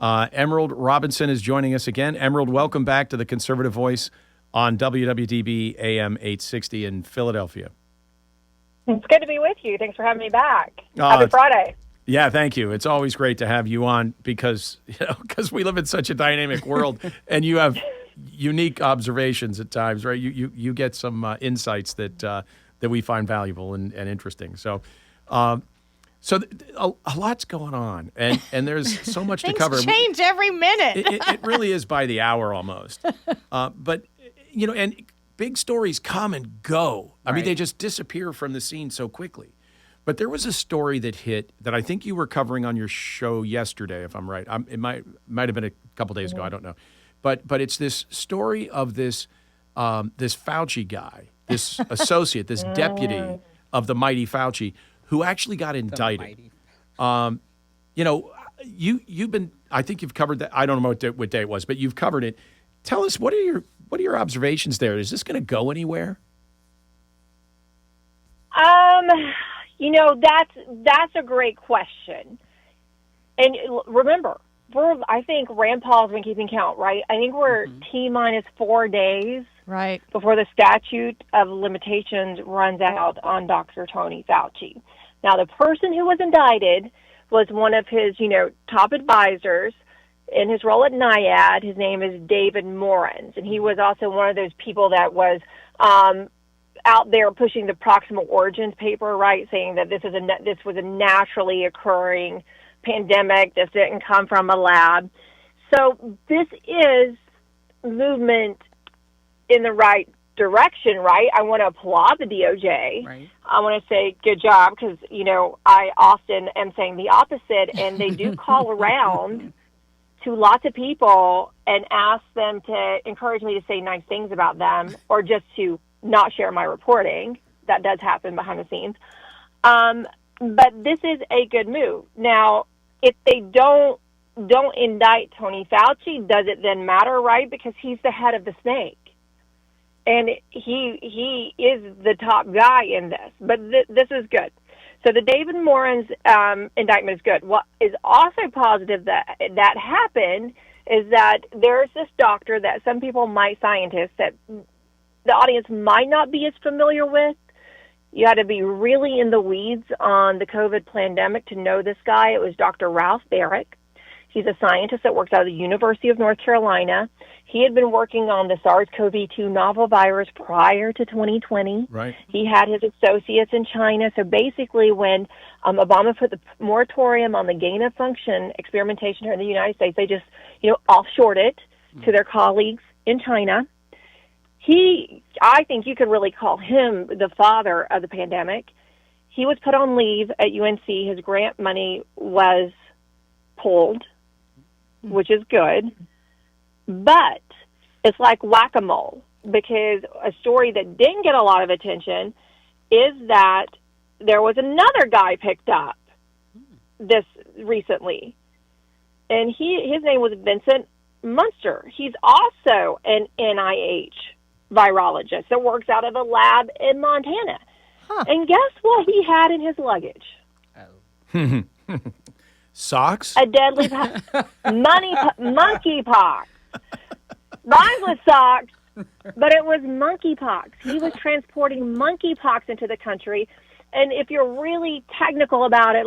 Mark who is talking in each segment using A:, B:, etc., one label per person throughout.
A: Emerald Robinson is joining us again. Emerald, welcome back to the Conservative Voice on WWDB AM 860 in Philadelphia.
B: It's good to be with you. Thanks for having me back. Happy Friday.
A: Yeah, thank you. It's always great to have you on because we live in such a dynamic world, and you have unique observations at times, right? You get some insights that we find valuable and interesting. So. So a lot's going on, and there's so much to cover.
C: Things change every minute.
A: It really is by the hour almost. But, and big stories come and go. I mean, they just disappear from the scene so quickly. But there was a story that hit that I think you were covering on your show yesterday, if I'm right. It might have been a couple days ago. I don't know. But it's this story of this Fauci guy, this associate, this deputy of the mighty Fauci, who actually got indicted. You've been, I think you've covered that. I don't know what day it was, but you've covered it. Tell us, what are your observations there? Is this going to go anywhere?
B: That's a great question. And remember, I think Rand Paul's been keeping count, right? I think we're T-minus 4 days before the statute of limitations runs out on Dr. Tony Fauci. Now, the person who was indicted was one of his, top advisors in his role at NIAID. His name is David Morans, and he was also one of those people that was out there pushing the proximal origins paper, right, saying that this was a naturally occurring pandemic. This didn't come from a lab. So this is movement in the right direction, right? I want to applaud the DOJ. Right. I want to say good job because, I often am saying the opposite, and they do call around to lots of people and ask them to encourage me to say nice things about them or just to not share my reporting. That does happen behind the scenes. But this is a good move. Now, if they don't indict Tony Fauci, does it then matter, right? Because he's the head of the snake. And he is the top guy in this. But this is good. So the David Morans indictment is good. What is also positive that happened is that there's this doctor that some people scientists that the audience might not be as familiar with. You had to be really in the weeds on the COVID pandemic to know this guy. It was Dr. Ralph Baric. He's a scientist that works out of the University of North Carolina. He had been working on the SARS-CoV-2 novel virus prior to 2020. Right. He had his associates in China. So basically when Obama put the moratorium on the gain-of-function experimentation here in the United States, they just, offshored it to their colleagues in China. I think you could really call him the father of the pandemic. He was put on leave at UNC. His grant money was pulled, which is good. But it's like whack-a-mole, because a story that didn't get a lot of attention is that there was another guy picked up this recently, and his name was Vincent Munster. He's also an NIH virologist that works out of a lab in Montana. And guess what he had in his luggage?
A: Socks?
B: A deadly monkeypox. Mine was socks, but it was monkeypox. He was transporting monkeypox into the country. And if you're really technical about it,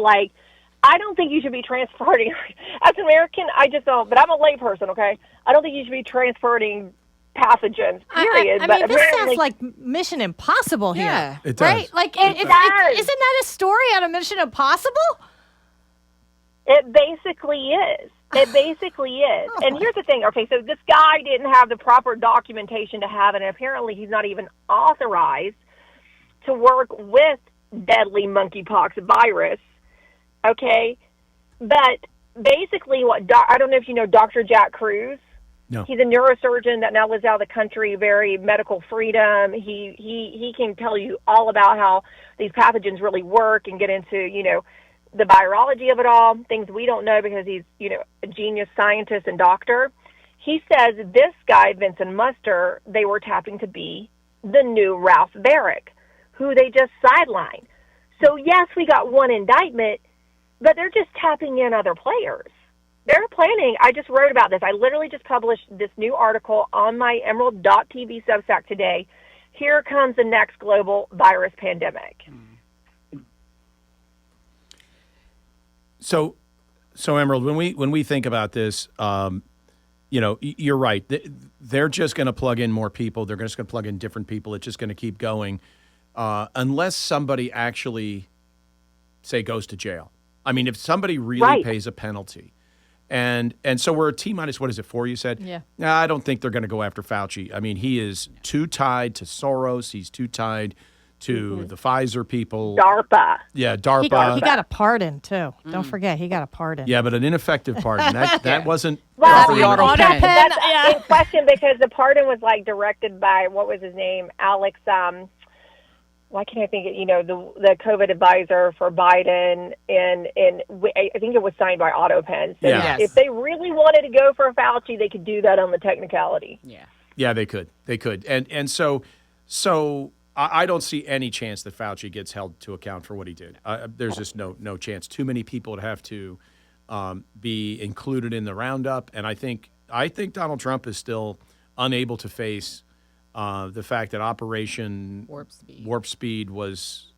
B: I don't think you should be transporting, as an American, I just don't, but I'm a layperson, okay? I don't think you should be transporting pathogens, period.
C: I mean, this sounds like Mission Impossible here. Yeah,
A: it does.
C: Right? Isn't that a story out of Mission Impossible?
B: It basically is. It basically is. And here's the thing. Okay, so this guy didn't have the proper documentation to have it, and apparently he's not even authorized to work with deadly monkeypox virus. Okay? But basically I don't know if you know Dr. Jack Cruz. No. He's a neurosurgeon that now lives out of the country, very medical freedom. He can tell you all about how these pathogens really work and get into, the virology of it all, things we don't know because he's, a genius scientist and doctor. He says this guy, Vincent Munster, they were tapping to be the new Ralph Baric, who they just sidelined. So, yes, we got one indictment, but they're just tapping in other players. They're planning. I just wrote about this. I literally just published this new article on my Emerald.tv Substack today. Here comes the next global virus pandemic.
A: So Emerald, when we think about this, you're right. They're just going to plug in more people. They're just going to plug in different people. It's just going to keep going unless somebody actually, say, goes to jail. I mean, if somebody really pays a penalty. And so we're T-minus, what is it, 4, you said?
C: Yeah.
A: I don't think they're going to go after Fauci. I mean, he is too tied to Soros. He's too tied to the Pfizer people.
B: DARPA.
A: Yeah, DARPA.
C: He got a pardon, too. Don't forget, he got a pardon.
A: Yeah, but an ineffective pardon. That wasn't...
B: Well,
C: the auto pen.
B: That's in question because the pardon was, directed by, what was his name? Alex, why can't I think of, the COVID advisor for Biden, and I think it was signed by AutoPen. So if they really wanted to go for Fauci, they could do that on the technicality.
A: Yeah, they could. And so I don't see any chance that Fauci gets held to account for what he did. There's just no chance. Too many people would have to be included in the roundup, and I think Donald Trump is still unable to face the fact that Operation Warp Speed was,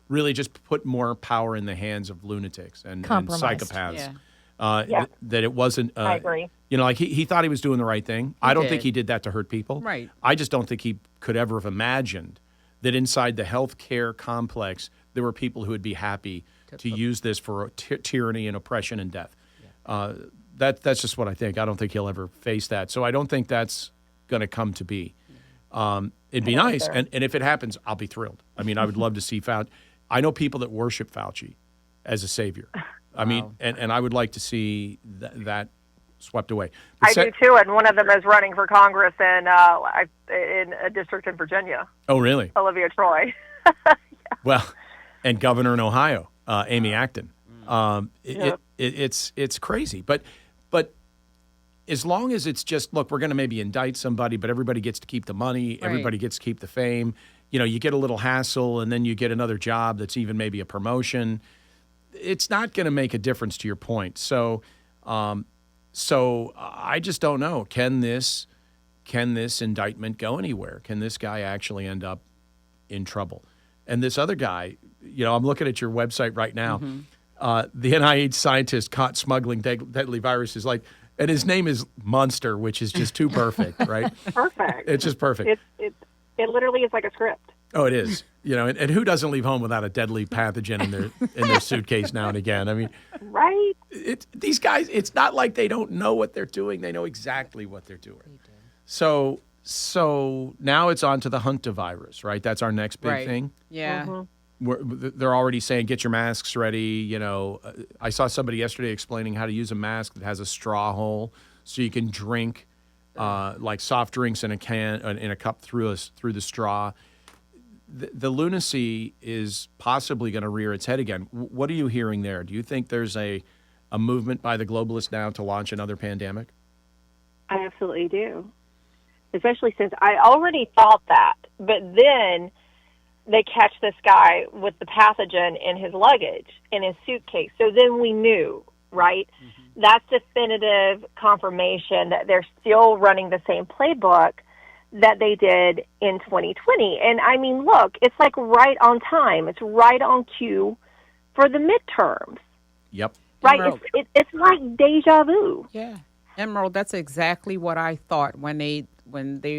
A: really just put more power in the hands of lunatics and psychopaths. That it wasn't.
B: I agree.
A: He thought he was doing the right thing. I don't think he did that to hurt people.
D: Right.
A: I just don't think he could ever have imagined that inside the healthcare complex there were people who would be happy to use this for tyranny and oppression and death. That's just what I think. I don't think he'll ever face that. So I don't think that's going to come to be. It'd be nice, and if it happens, I'll be thrilled. I mean, I would love to see Fauci. I know people that worship Fauci as a savior. I mean, and I would like to see that swept away.
B: I do too, and one of them is running for Congress in a district in Virginia.
A: Oh, really?
B: Olivia Troy.
A: Well, and governor in Ohio, Amy Acton. It's crazy, but as long as it's just, look, we're going to maybe indict somebody, but everybody gets to keep the money, everybody gets to keep the fame. You get a little hassle, and then you get another job that's even maybe a promotion. It's not going to make a difference to your point. So I just don't know. Can this indictment go anywhere? Can this guy actually end up in trouble? And this other guy, I'm looking at your website right now. The NIH scientist caught smuggling deadly viruses, and his name is Monster, which is just too perfect, right?
B: Perfect.
A: It's just perfect.
B: It literally is like a script.
A: Oh, it is. And who doesn't leave home without a deadly pathogen in their suitcase now and again? I mean,
B: right?
A: These guys, it's not like they don't know what they're doing. They know exactly what they're doing. So now it's on to the hantavirus, right? That's our next big thing.
D: Yeah.
B: Mm-hmm.
A: They're already saying, get your masks ready. I saw somebody yesterday explaining how to use a mask that has a straw hole so you can drink like soft drinks in a cup through the straw. The lunacy is possibly going to rear its head again. What are you hearing there? Do you think there's a movement by the globalists now to launch another pandemic?
B: I absolutely do. Especially since I already thought that, but then they catch this guy with the pathogen in his luggage, in his suitcase. So then we knew, right? Mm-hmm. That's definitive confirmation that they're still running the same playbook that they did in 2020. And I mean, look, it's right on time. It's right on cue for the midterms.
A: Yep.
B: Right? It's like deja vu.
D: Yeah. Emerald, that's exactly what I thought when they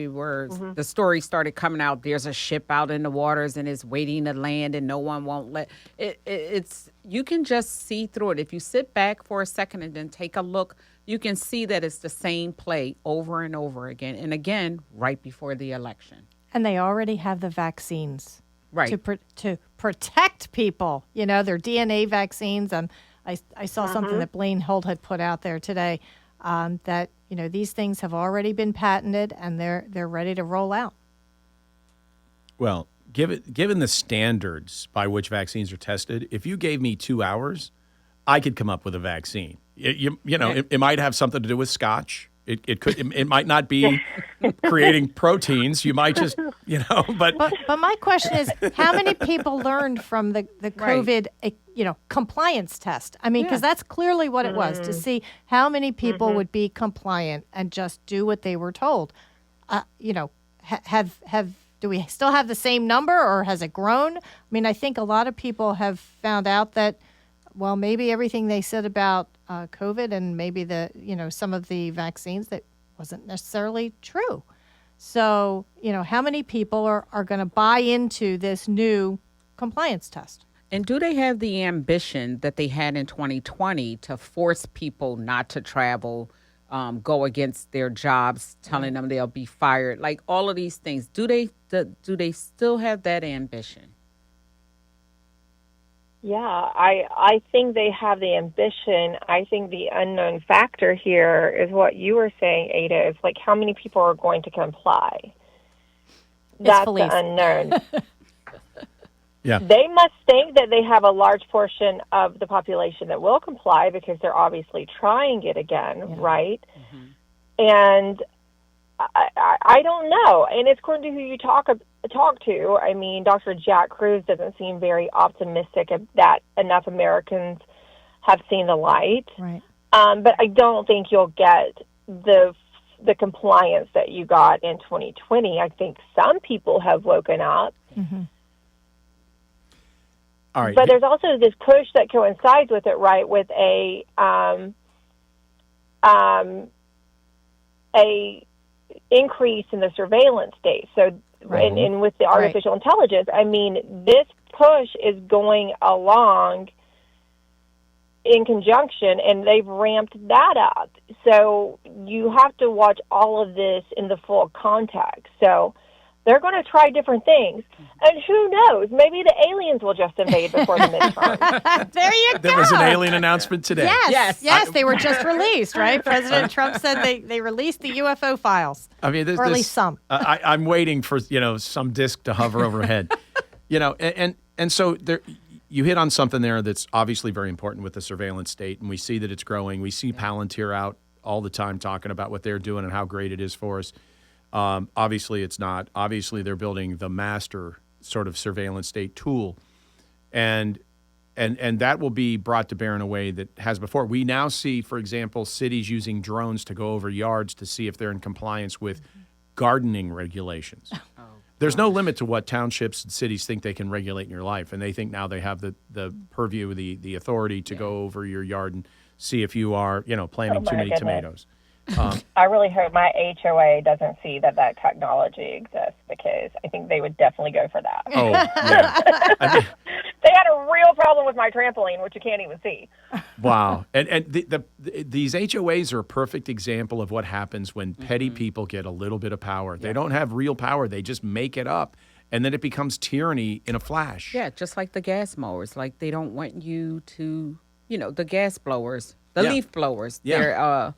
D: were the story started coming out. There's a ship out in the waters and it's waiting to land and no one won't let it's you can just see through it. If you sit back for a second and then take a look, you can see that it's the same play over and over again and again right before the election.
C: And they already have the vaccines
D: to
C: protect people. Their DNA vaccines. I saw something that Blaine Holt had put out there today. That these things have already been patented and they're ready to roll out.
A: Well, given the standards by which vaccines are tested, if you gave me 2 hours, I could come up with a vaccine. It might have something to do with scotch, It might not be creating proteins. You might just, but
C: my question is, how many people learned from the COVID, compliance test? I mean, because that's clearly what it was, to see how many people would be compliant and just do what they were told. Do we still have the same number, or has it grown? I mean, I think a lot of people have found out that, well, maybe everything they said about COVID and maybe some of the vaccines, that wasn't necessarily true. So, how many people are going to buy into this new compliance test?
D: And do they have the ambition that they had in 2020 to force people not to travel, go against their jobs, telling them they'll be fired, like all of these things? Do they still have that ambition?
B: Yeah, I think they have the ambition. I think the unknown factor here is what you were saying, Ada, is like how many people are going to comply. That's the unknown.
A: Yeah.
B: They must think that they have a large portion of the population that will comply because they're obviously trying it again, right? Mm-hmm. And I don't know. And it's according to who you talk to. I mean, Dr. Jack Cruz doesn't seem very optimistic that enough Americans have seen the light.
C: Right.
B: But I don't think you'll get the compliance that you got in 2020. I think some people have woken up.
C: Mm-hmm.
A: All right.
B: But there's also this push that coincides with it, right, with a increase in the surveillance state. So, and with the artificial intelligence, I mean, this push is going along in conjunction, and they've ramped that up. So you have to watch all of this in the full context. So they're going to try different things. And who knows? Maybe the aliens will just invade before the midterm.
C: There you go.
A: There was an alien announcement today.
C: Yes. They were just released, right? President Trump said they released the UFO files.
A: I mean,
C: or at least some.
A: I'm waiting for, some disc to hover overhead. And so there, you hit on something there that's obviously very important with the surveillance state, and we see that it's growing. We see Palantir out all the time talking about what they're doing and how great it is for us. Obviously, it's not. Obviously, they're building the master sort of surveillance state tool, and that will be brought to bear in a way that has before. We now see, for example, cities using drones to go over yards to see if they're in compliance with gardening regulations. There's no limit to what townships and cities think they can regulate in your life, and they think now they have the purview, the authority to go over your yard and see if you are, planting too many tomatoes.
B: I really hope my HOA doesn't see that technology exists, because I think they would definitely go for that.
A: Oh, yeah.
B: They had a real problem with my trampoline, which you can't even see.
A: Wow. And these HOAs are a perfect example of what happens when petty people get a little bit of power. They don't have real power. They just make it up, and then it becomes tyranny in a flash.
D: Yeah, just like the gas mowers. Like, they don't want you to, the gas blowers, the leaf blowers.
A: Yeah.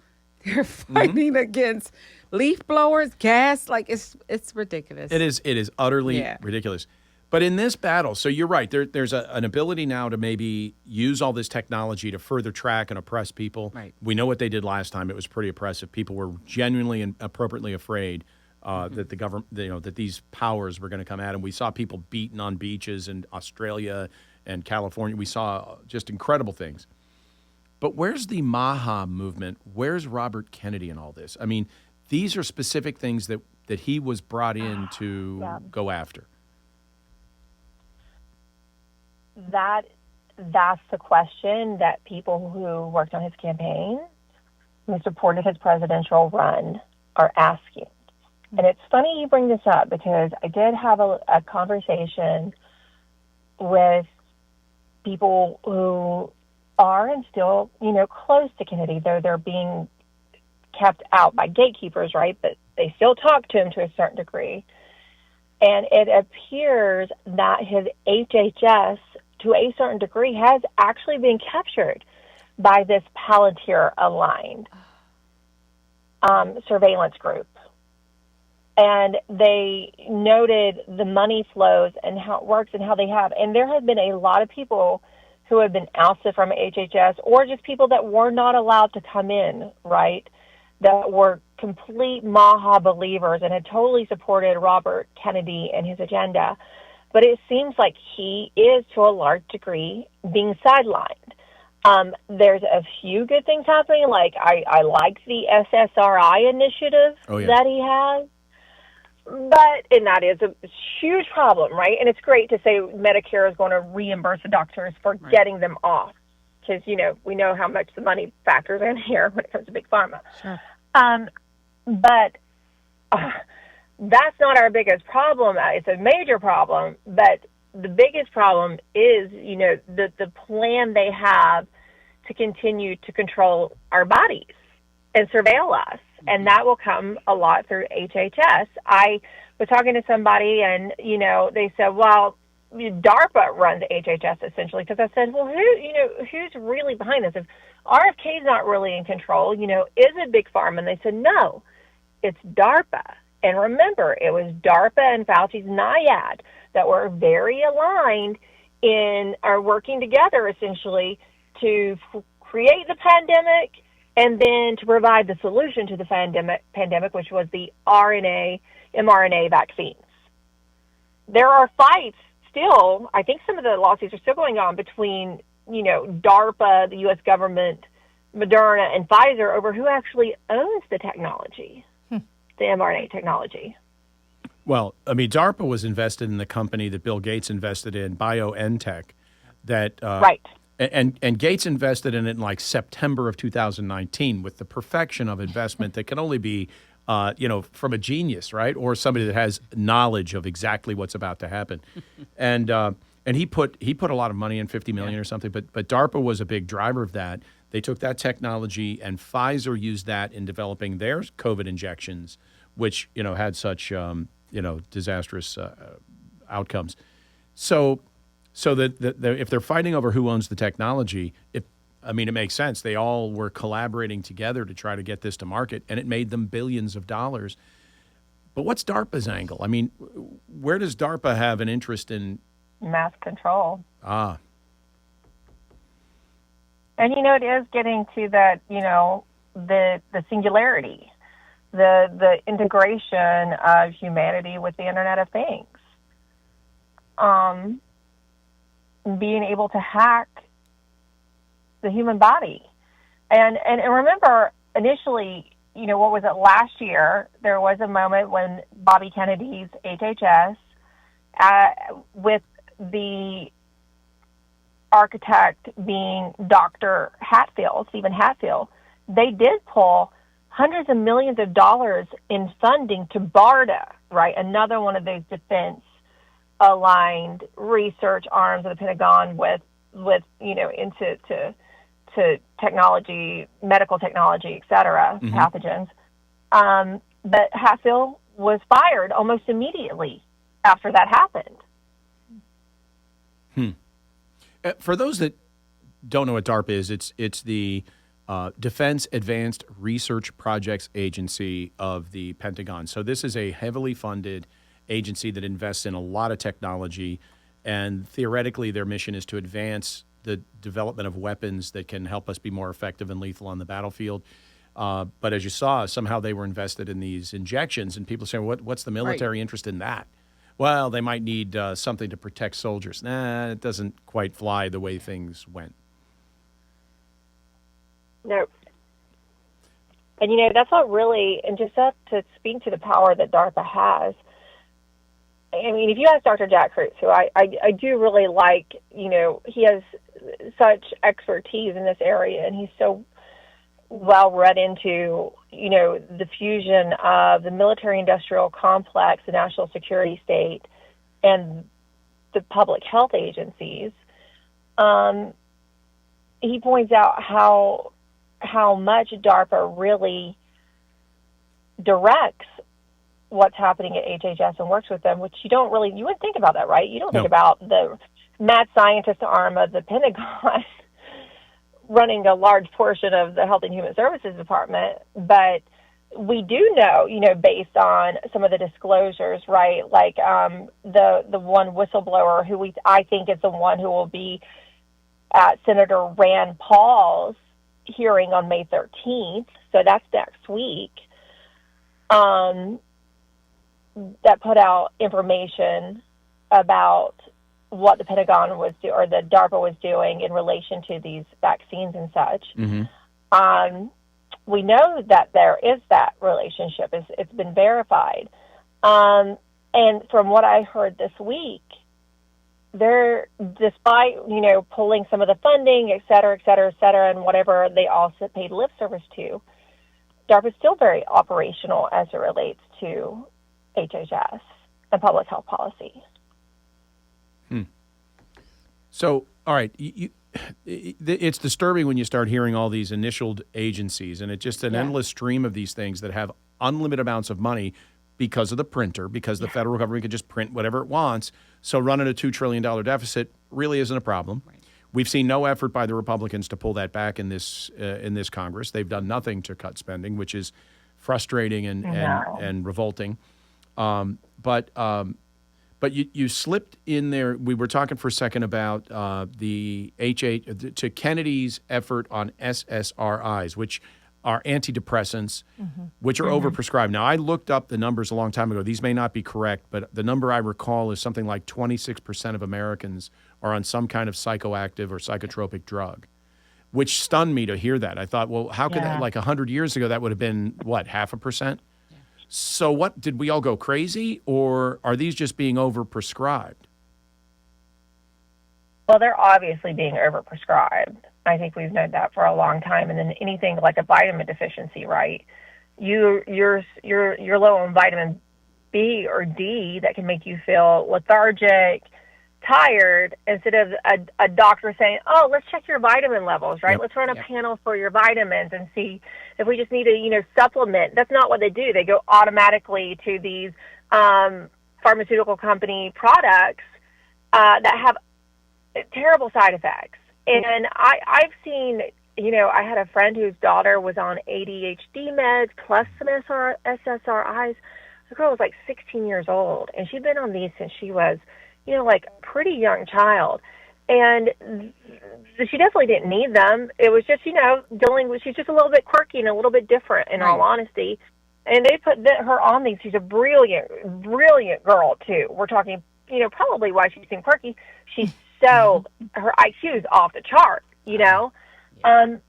D: They're fighting against leaf blowers, gas. Like, it's ridiculous.
A: It is utterly ridiculous. But in this battle, so you're right, there's an ability now to maybe use all this technology to further track and oppress people.
D: Right.
A: We know what they did last time. It was pretty oppressive. People were genuinely and appropriately afraid that the government, that these powers were going to come at them. We saw people beaten on beaches in Australia and California. We saw just incredible things. But where's the Maha movement? Where's Robert Kennedy in all this? I mean, these are specific things that he was brought in to go after.
B: That's the question that people who worked on his campaign, who supported his presidential run, are asking. And it's funny you bring this up, because I did have a conversation with people who are and still, close to Kennedy, though they're being kept out by gatekeepers, right? But they still talk to him to a certain degree. And it appears that his HHS, to a certain degree, has actually been captured by this Palantir-aligned surveillance group. And they noted the money flows and how it works and how they have. And there have been a lot of people who have been ousted from HHS, or just people that were not allowed to come in, right, that were complete Maha believers and had totally supported Robert Kennedy and his agenda. But it seems like he is, to a large degree, being sidelined. There's a few good things happening. Like, I like the SSRI initiative that he has. And that is a huge problem, right? And it's great to say Medicare is going to reimburse the doctors for getting them off. Because, we know how much the money factors in here when it comes to big pharma.
C: Sure.
B: But that's not our biggest problem. It's a major problem. But the biggest problem is, the plan they have to continue to control our bodies and surveil us. And that will come a lot through HHS. I was talking to somebody and, they said, well, DARPA runs HHS essentially, because I said, well, who's really behind this? If RFK is not really in control, is it Big Pharma? And they said, no, it's DARPA. And remember, it was DARPA and Fauci's NIAID that were very aligned are working together essentially to create the pandemic and then to provide the solution to the pandemic, which was the mRNA vaccines. There are fights still. I think some of the lawsuits are still going on between, DARPA, the U.S. government, Moderna, and Pfizer over who actually owns the technology, the mRNA technology.
A: Well, DARPA was invested in the company that Bill Gates invested in, BioNTech, that
B: right.
A: And Gates invested in it in like September of 2019 with the perfection of investment that can only be, from a genius, right, or somebody that has knowledge of exactly what's about to happen. And he put a lot of money in, $50 million or something. But DARPA was a big driver of that. They took that technology, and Pfizer used that in developing their COVID injections, which had such disastrous outcomes. So that if they're fighting over who owns the technology, it makes sense. They all were collaborating together to try to get this to market, and it made them billions of dollars. But what's DARPA's angle? Where does DARPA have an interest in?
B: Mass control.
A: Ah.
B: And, it is getting to that, the singularity, the integration of humanity with the Internet of Things. Being able to hack the human body. And remember, initially, what was it, last year, there was a moment when Bobby Kennedy's HHS, with the architect being Dr. Hatfield, Stephen Hatfield, they did pull hundreds of millions of dollars in funding to BARDA, right, another one of those defense-aligned research arms of the Pentagon with into technology, medical technology, et cetera, pathogens. But Hatfield was fired almost immediately after that happened.
A: For those that don't know what DARPA is, it's the Defense Advanced Research Projects Agency of the Pentagon. So this is a heavily funded agency that invests in a lot of technology, and theoretically their mission is to advance the development of weapons that can help us be more effective and lethal on the battlefield. But as you saw, somehow they were invested in these injections, and people say, what's the military interest in that? Well, they might need something to protect soldiers. Nah, it doesn't quite fly the way things went.
B: No. And, that's what really, and just to speak to the power that DARPA has, if you ask Dr. Jack Kruse, who I do really like, he has such expertise in this area, and he's so well read into, the fusion of the military-industrial complex, the national security state, and the public health agencies. He points out how much DARPA really directs what's happening at HHS and works with them, which you wouldn't think about that, right? You don't think about the mad scientist arm of the Pentagon running a large portion of the Health and Human Services Department, but we do know, based on some of the disclosures, right? Like the one whistleblower I think is the one who will be at Senator Rand Paul's hearing on May 13th, so that's next week, that put out information about what the Pentagon was doing, or the DARPA was doing in relation to these vaccines and such.
A: Mm-hmm.
B: We know that there is that relationship. It's been verified. And from what I heard this week, they're, despite, pulling some of the funding, et cetera, and whatever they also paid lip service to, DARPA is still very operational as it relates to HHS and public health policy.
A: So, all right, it's disturbing when you start hearing all these initialed agencies, and it's just an endless stream of these things that have unlimited amounts of money because of the printer, because the federal government can just print whatever it wants. So running a $2 trillion deficit really isn't a problem. Right. We've seen no effort by the Republicans to pull that back in this Congress. They've done nothing to cut spending, which is frustrating and revolting. But you slipped in there. We were talking for a second about to Kennedy's effort on SSRIs, which are antidepressants, which are overprescribed. Now, I looked up the numbers a long time ago. These may not be correct, but the number I recall is something like 26% of Americans are on some kind of psychoactive or psychotropic drug, which stunned me to hear that. I thought, well, how could that, like 100 years ago, that would have been, what, 0.5%? So what, did we all go crazy, or are these just being overprescribed?
B: Well, they're obviously being overprescribed. I think we've known that for a long time. And then anything like a vitamin deficiency, right? You're low on vitamin B or D that can make you feel lethargic, tired, instead of a doctor saying, oh, let's check your vitamin levels, right? Let's run a panel for your vitamins and see if we just need to, supplement. That's not what they do. They go automatically to these pharmaceutical company products that have terrible side effects. And I've seen, I had a friend whose daughter was on ADHD meds plus some SSRIs. The girl was like 16 years old, and she'd been on these since she was, like a pretty young child. And she definitely didn't need them. It was just, dealing with, she's just a little bit quirky and a little bit different, in all honesty. And they put her on these. She's a brilliant, brilliant girl, too. We're talking, probably why she seemed quirky. She's so, her IQ is off the chart, and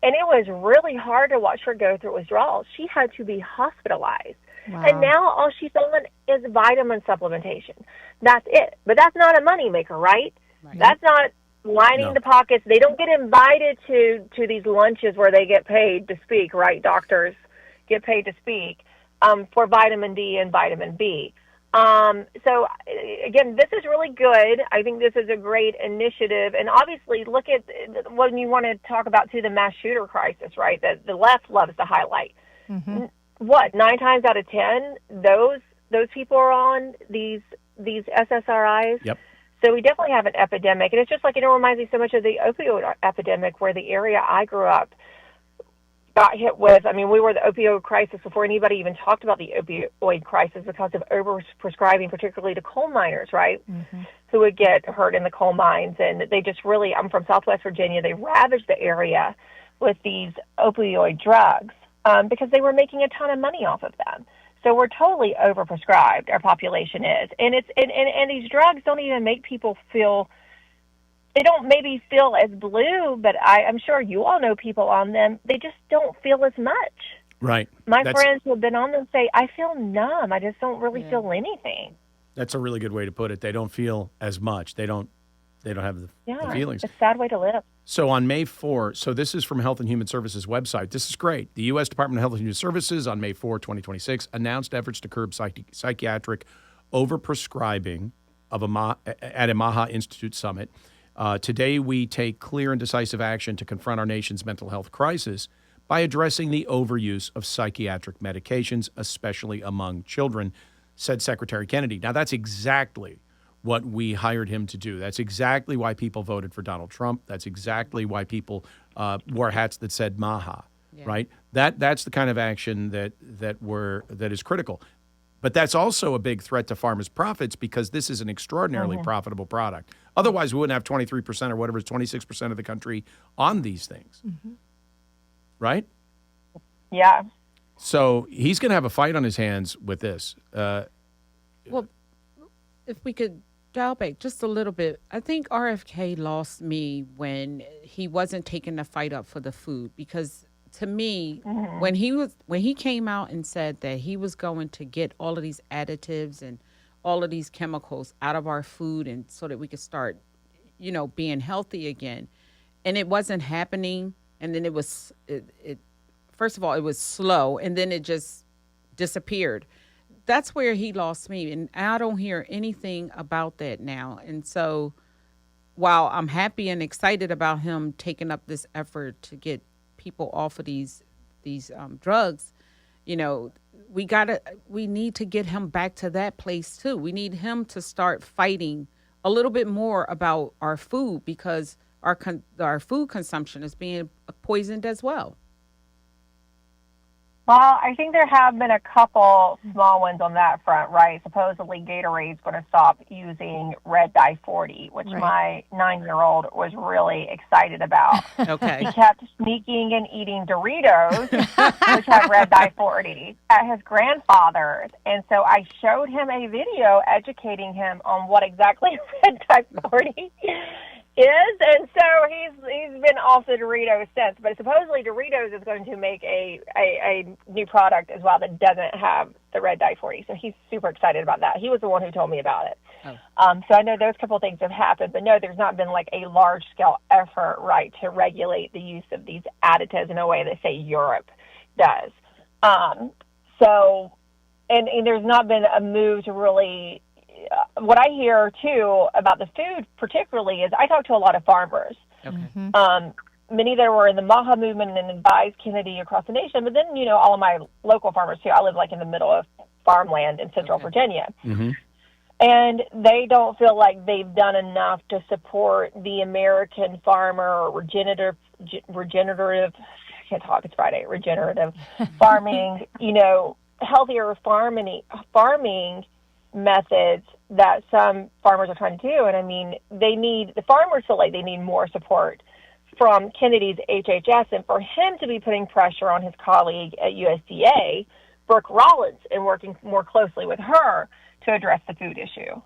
B: it was really hard to watch her go through withdrawals. She had to be hospitalized. Wow. And now all she's on is vitamin supplementation. That's it. But that's not a moneymaker, right? That's not lining the pockets. They don't get invited to these lunches where they get paid to speak, right? Doctors get paid to speak for vitamin D and vitamin B. So, again, this is really good. I think this is a great initiative. And obviously, look at when you want to talk about, too, the mass shooter crisis, right, that the left loves to highlight. What, 9 times out of 10, those people are on these SSRIs?
A: Yep.
B: So we definitely have an epidemic. And it's just like, it reminds me so much of the opioid epidemic, where the area I grew up got hit with. I mean, we were the opioid crisis before anybody even talked about the opioid crisis, because of overprescribing, particularly to coal miners, right, who would get hurt in the coal mines. And they just really, I'm from Southwest Virginia, they ravaged the area with these opioid drugs because they were making a ton of money off of them. So we're totally overprescribed, our population is. And and these drugs don't even make people feel, they don't maybe feel as blue, but I'm sure you all know people on them. They just don't feel as much. Right. My friends who have been on them say, I feel numb. I just don't really feel anything.
A: That's a really good way to put it. They don't feel as much. They don't have the feelings.
B: It's a sad way to live.
A: So on May 4, so this is from Health and Human Services website. This is great. The U.S. Department of Health and Human Services on May 4, 2026, announced efforts to curb psychiatric overprescribing at a Maha Institute summit. Today, we take clear and decisive action to confront our nation's mental health crisis by addressing the overuse of psychiatric medications, especially among children, said Secretary Kennedy. Now, that's exactly what we hired him to do. That's exactly why people voted for Donald Trump. That's exactly why people wore hats that said Maha, right? That's the kind of action that is critical. But that's also a big threat to farmers' profits, because this is an extraordinarily profitable product. Otherwise, we wouldn't have 23% or whatever, 26% of the country on these things. right?
B: Yeah.
A: So he's going to have a fight on his hands with this.
D: Well, if we could dial back just a little bit, I think RFK lost me when he wasn't taking the fight up for the food, because to me, when he came out and said that he was going to get all of these additives and all of these chemicals out of our food, and so that we could start, being healthy again, and it wasn't happening, and then it first of all, it was slow, and then it just disappeared. That's where he lost me, and I don't hear anything about that now. And so while I'm happy and excited about him taking up this effort to get people off of these drugs, we need to get him back to that place too. We need him to start fighting a little bit more about our food, because our food consumption is being poisoned as well.
B: Well, I think there have been a couple small ones on that front, right? Supposedly Gatorade's going to stop using red dye 40, which my 9-year-old was really excited about.
D: Okay.
B: He kept sneaking and eating Doritos, which have red dye 40, at his grandfather's. And so I showed him a video educating him on what exactly red dye 40 is, and so he's been off the Doritos since. But supposedly Doritos is going to make a new product as well that doesn't have the red dye 40. So he's super excited about that. He was the one who told me about it. Oh. So I know those couple of things have happened, but no, there's not been like a large scale effort, right, to regulate the use of these additives in a way that, say, Europe does. So there's not been a move to really. What I hear, too, about the food particularly is I talk to a lot of farmers. Okay. Many that were in the MAHA movement and advised Kennedy across the nation, but then, all of my local farmers, too. I live, in the middle of farmland in central Virginia. Mm-hmm. And they don't feel like they've done enough to support the American farmer or regenerative, I can't talk, it's Friday, regenerative farming, healthier farming methods that some farmers are trying to do. And the farmers feel like they need more support from Kennedy's HHS, and for him to be putting pressure on his colleague at USDA, Brooke Rollins, and working more closely with her to address the food issue.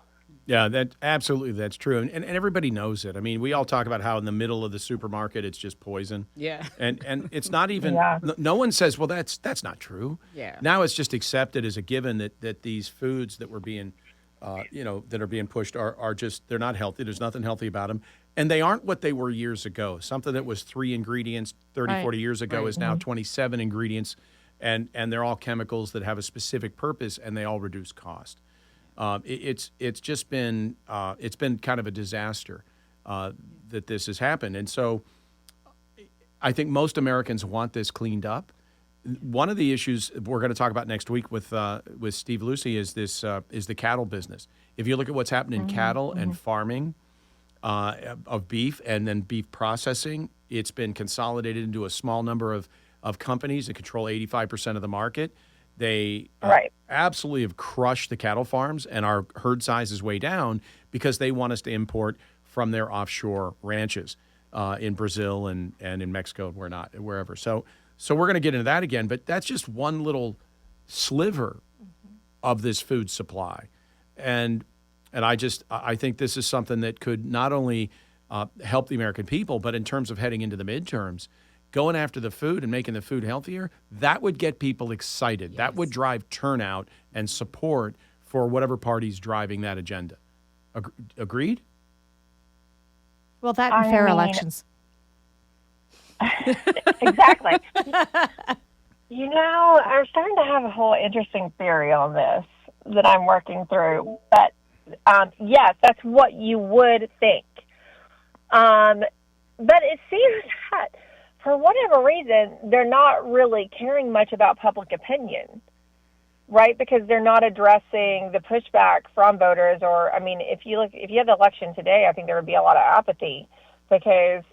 A: Yeah, that's true. And everybody knows it. We all talk about how in the middle of the supermarket it's just poison. Yeah. And it's not even, no one says, well, that's not true. Yeah. Now it's just accepted as a given that these foods that were being, that are being pushed are just, they're not healthy. There's nothing healthy about them. And they aren't what they were years ago. Something that was 3 ingredients 30, 40 years ago is now 27 ingredients. And they're all chemicals that have a specific purpose, and they all reduce cost. It's just been it's been kind of a disaster that this has happened, and so I think most Americans want this cleaned up. One of the issues we're going to talk about next week with Steve Lucy is the cattle business. If you look at what's happened in cattle and farming of beef and then beef processing, it's been consolidated into a small number of companies that control 85% of the market. They absolutely have crushed the cattle farms, and our herd size is way down because they want us to import from their offshore ranches in Brazil and in Mexico, wherever. So we're going to get into that again, but that's just one little sliver of this food supply. And I think this is something that could not only help the American people, but in terms of heading into the midterms, going after the food and making the food healthier, that would get people excited. Yes. That would drive turnout and support for whatever party's driving that agenda. Agreed?
C: Well, that and fair elections.
B: Exactly. I'm starting to have a whole interesting theory on this that I'm working through. But, yes, that's what you would think. But it seems that for whatever reason, they're not really caring much about public opinion, right? Because they're not addressing the pushback from voters. Or, if you had the election today, I think there would be a lot of apathy because,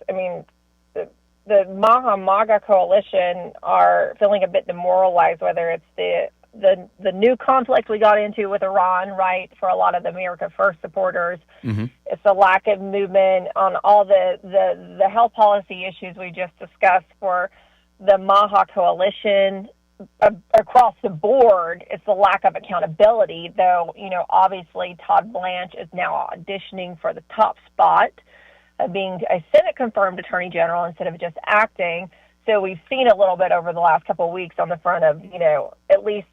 B: the MAGA coalition are feeling a bit demoralized, whether it's the new conflict we got into with Iran, right, for a lot of the America First supporters. Mm-hmm. It's the lack of movement on all the health policy issues we just discussed for the Maha coalition across the board, it's the lack of accountability, though, obviously Todd Blanche is now auditioning for the top spot of being a Senate-confirmed attorney general instead of just acting. So we've seen a little bit over the last couple of weeks on the front of, at least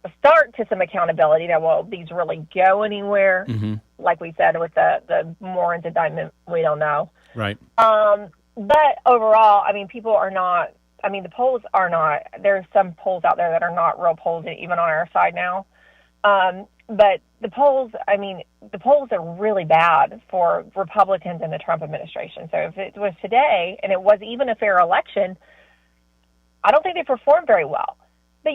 B: a start to some accountability. Now, will these really go anywhere? Mm-hmm. Like we said with the Morin's indictment, we don't know.
A: Right.
B: But overall, people are not, the polls are not, there's some polls out there that are not real polls, even on our side now. But the polls are really bad for Republicans in the Trump administration. So if it was today and it was even a fair election, I don't think they performed very well. But,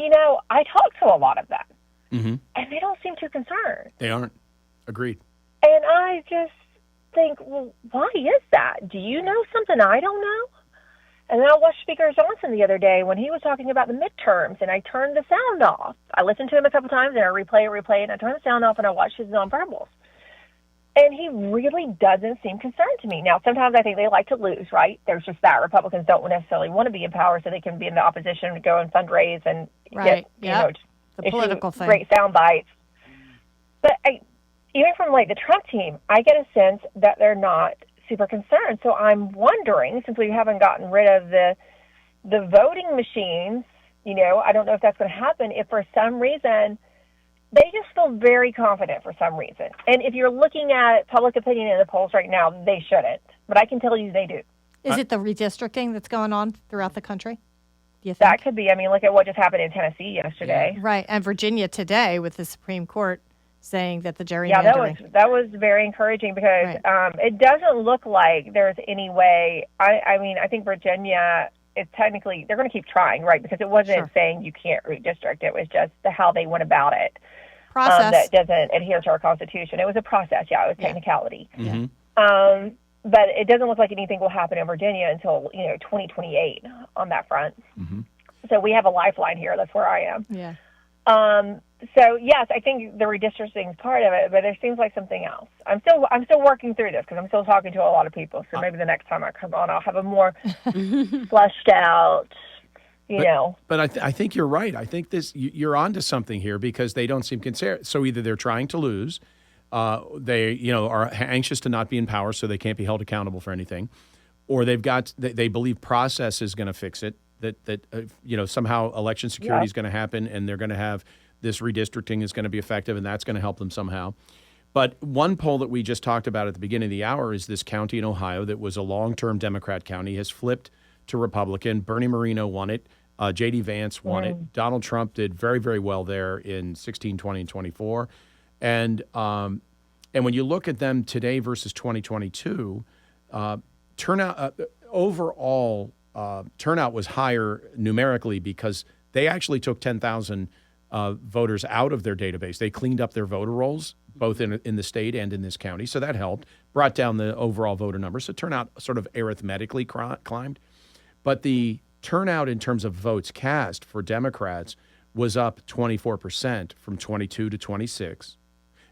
B: I talked to a lot of them, mm-hmm. and they don't seem too concerned.
A: They aren't. Agreed.
B: And I just think, well, why is that? Do you know something I don't know? And then I watched Speaker Johnson the other day when he was talking about the midterms, and I turned the sound off. I listened to him a couple times, and I replay it, and I turned the sound off, and I watched his nonverbals. And he really doesn't seem concerned to me. Now, sometimes I think they like to lose, right? There's just that. Republicans don't necessarily want to be in power so they can be in the opposition and go and fundraise and
C: right.
B: get,
C: the political thing.
B: Great sound bites. But even from, the Trump team, I get a sense that they're not super concerned. So I'm wondering, since we haven't gotten rid of the voting machines, I don't know if that's going to happen, if for some reason they just feel very confident for some reason. And if you're looking at public opinion in the polls right now, they shouldn't. But I can tell you they do.
C: Is it the redistricting that's going on throughout the country? Do you think?
B: That could be. Look at what just happened in Tennessee yesterday.
C: Yeah. Right. And Virginia today with the Supreme Court saying that the gerrymandering.
B: Yeah, that was very encouraging because it doesn't look like there's any way. I think Virginia is technically, they're going to keep trying, right? Because it wasn't saying you can't redistrict. It was just how they went about it.
C: Process.
B: That doesn't adhere to our Constitution. It was a process. Yeah, it was technicality.
A: Mm-hmm.
B: But it doesn't look like anything will happen in Virginia until 2028 on that front. Mm-hmm. So we have a lifeline here. That's where I am.
C: Yeah.
B: So yes, I think the redistricting is part of it, but there seems like something else. I'm still working through this because I'm still talking to a lot of people. So maybe the next time I come on, I'll have a more fleshed out.
A: But I think you're right. I think you're onto something here because they don't seem concerned. So either they're trying to lose, they are anxious to not be in power, so they can't be held accountable for anything, or they believe process is going to fix it. That somehow election security is going to happen, and they're going to have this redistricting is going to be effective, and that's going to help them somehow. But one poll that we just talked about at the beginning of the hour is this county in Ohio that was a long-term Democrat county has flipped to Republican. Bernie Moreno won it. J.D. Vance won it. Donald Trump did very, very well there in 16, 20, and 24. And when you look at them today versus 2022, overall turnout was higher numerically because they actually took 10,000 voters out of their database. They cleaned up their voter rolls, both in the state and in this county. So that helped, brought down the overall voter numbers. So turnout sort of arithmetically climbed. But the turnout in terms of votes cast for Democrats was up 24% from 22 to 26.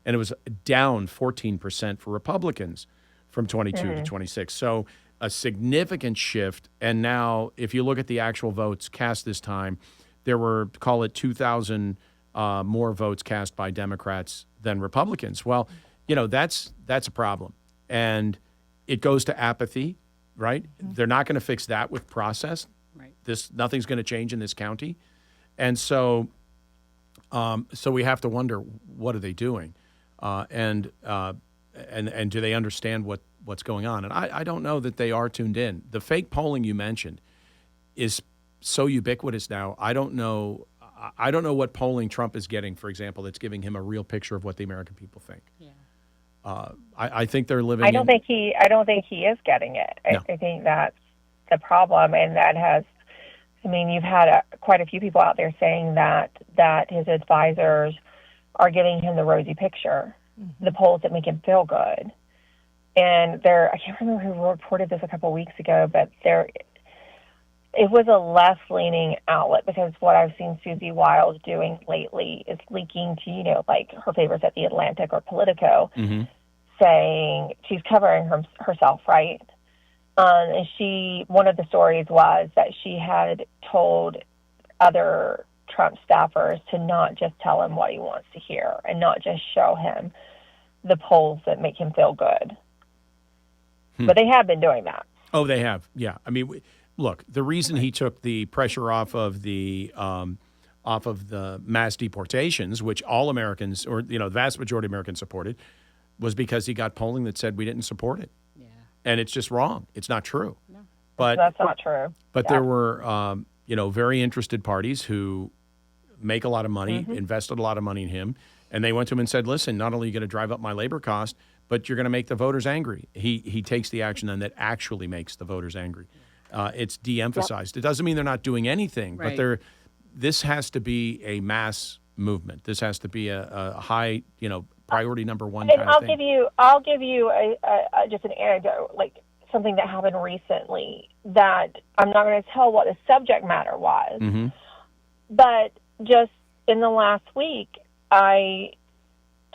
A: And it was down 14% for Republicans from 22 to 26. So a significant shift. And now if you look at the actual votes cast this time, there were, call it 2,000 more votes cast by Democrats than Republicans. Well, that's a problem. And it goes to apathy, right? Mm-hmm. They're not going to fix that with process. Right. Nothing's going to change in this county. And so we have to wonder, what are they doing? And do they understand what's going on? And I don't know that they are tuned in. The fake polling you mentioned is so ubiquitous now. I don't know what polling Trump is getting, for example, that's giving him a real picture of what the American people think. Yeah. I think they're living.
B: I don't think he is getting it. No. I think that's the problem, and that has. You've had quite a few people out there saying that his advisors are giving him the rosy picture, the polls that make him feel good. And I can't remember who reported this a couple of weeks ago, but it was a left-leaning outlet, because what I've seen Susie Wiles doing lately is leaking to, her favorites at The Atlantic or Politico, saying she's covering herself, right? And one of the stories was that she had told other Trump staffers to not just tell him what he wants to hear and not just show him the polls that make him feel good. But they have been doing that.
A: Oh, they have. Yeah. I mean, look, the reason he took the pressure off of the mass deportations, which all Americans, or the vast majority of Americans supported, was because he got polling that said we didn't support it. Yeah. And it's just wrong. It's not true. No. But
B: that's not true.
A: But there were very interested parties who make a lot of money, invested a lot of money in him, and they went to him and said, listen, not only are you going to drive up my labor cost, but you're going to make the voters angry. He takes the action then that actually makes the voters angry. It's de-emphasized. It doesn't mean they're not doing anything, but this has to be a mass movement. This has to be a high, priority number one kind of thing.
B: I'll give you just an anecdote, like something that happened recently that I'm not going to tell what the subject matter was, but just in the last week, I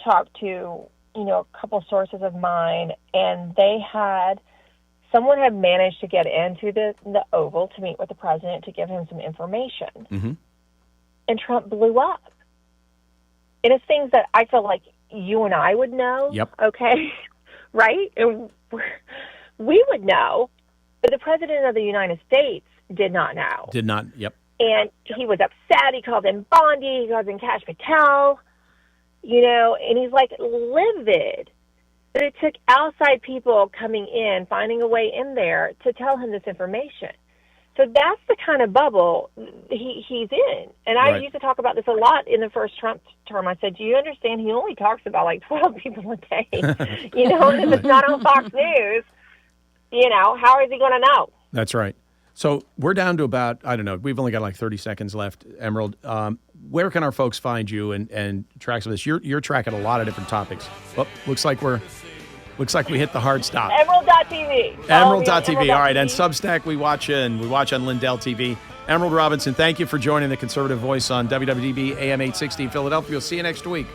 B: talked to, a couple sources of mine, and someone had managed to get into the Oval to meet with the president to give him some information. And Trump blew up. And it's things that I feel like you and I would know.
A: Yep.
B: Okay. Right? And we would know, but the president of the United States did not know.
A: Did not. Yep.
B: And he was upset. He called him Bondi. He called him Cash Patel. And he's like livid. But it took outside people coming in, finding a way in there to tell him this information. So that's the kind of bubble he's in. And I used to talk about this a lot in the first Trump term. I said, do you understand he only talks about like 12 people a day? And if it's not on Fox News, how is he going to know?
A: That's right. So we're down to about, I don't know, we've only got like 30 seconds left, Emerald. Where can our folks find you and track some of this? You're tracking a lot of different topics. Well, looks like we hit the hard stop.
B: Emerald.tv.
A: Emerald.tv. All right. And Substack, we watch on Lindell TV. Emerald Robinson, thank you for joining the Conservative Voice on WWDB AM 860 Philadelphia. We'll see you next week.